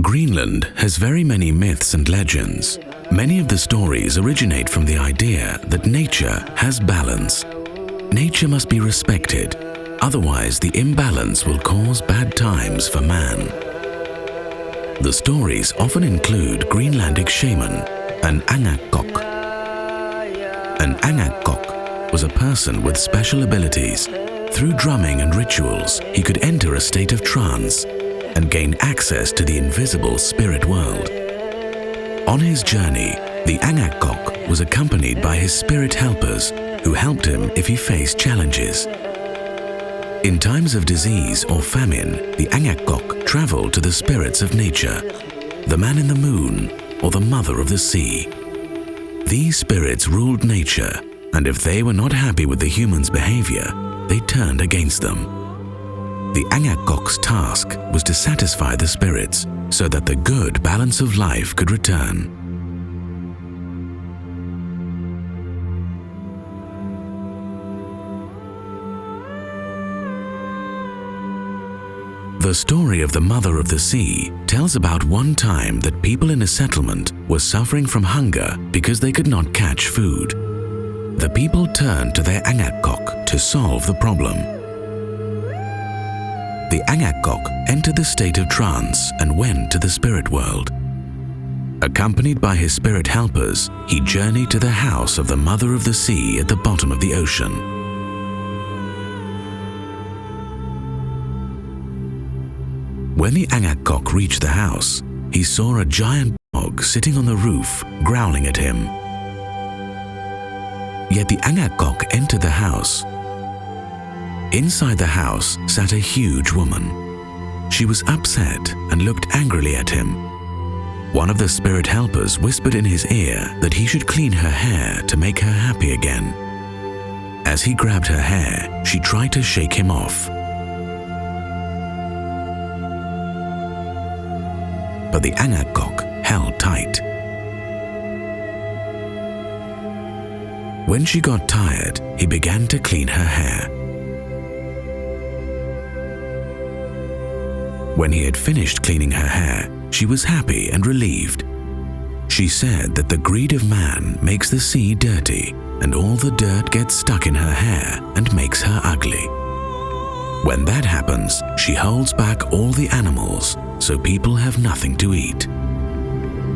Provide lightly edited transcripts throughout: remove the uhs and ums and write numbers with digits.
Greenland has very many myths and legends. Many of the stories originate from the idea that nature has balance. Nature must be respected, otherwise the imbalance will cause bad times for man. The stories often include Greenlandic shaman, an Angakok. An Angakok was a person with special abilities. Through drumming and rituals, he could enter a state of trance and gain access to the invisible spirit world. On his journey, the Angakok was accompanied by his spirit helpers who helped him if he faced challenges. In times of disease or famine, the Angakok traveled to the spirits of nature, the man in the moon or the mother of the sea. These spirits ruled nature, and if they were not happy with the humans' behavior, they turned against them. The Angakok's task was to satisfy the spirits so that the good balance of life could return. The story of the Mother of the Sea tells about one time that people in a settlement were suffering from hunger because they could not catch food. The people turned to their Angakok to solve the problem. The Angakok entered the state of trance and went to the spirit world. Accompanied by his spirit helpers, he journeyed to the house of the Mother of the Sea at the bottom of the ocean. When the Angakok reached the house, he saw a giant dog sitting on the roof, growling at him. Yet the Angakok entered the house. Inside the house sat a huge woman. She was upset and looked angrily at him. One of the spirit helpers whispered in his ear that he should clean her hair to make her happy again. As he grabbed her hair, she tried to shake him off. But the Angakok held tight. When she got tired, he began to clean her hair. When he had finished cleaning her hair, she was happy and relieved. She said that the greed of man makes the sea dirty, and all the dirt gets stuck in her hair and makes her ugly. When that happens, she holds back all the animals, so people have nothing to eat.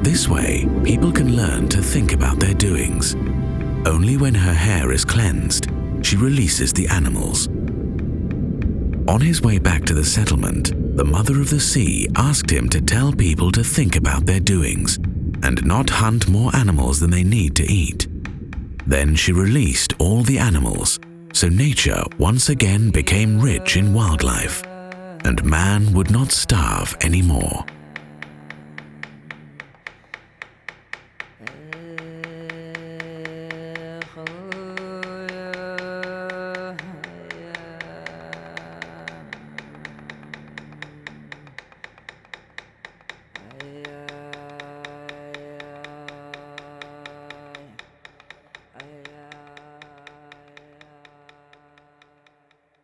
This way, people can learn to think about their doings. Only when her hair is cleansed, she releases the animals. On his way back to the settlement, the Mother of the Sea asked him to tell people to think about their doings and not hunt more animals than they need to eat. Then she released all the animals, so nature once again became rich in wildlife, and man would not starve anymore.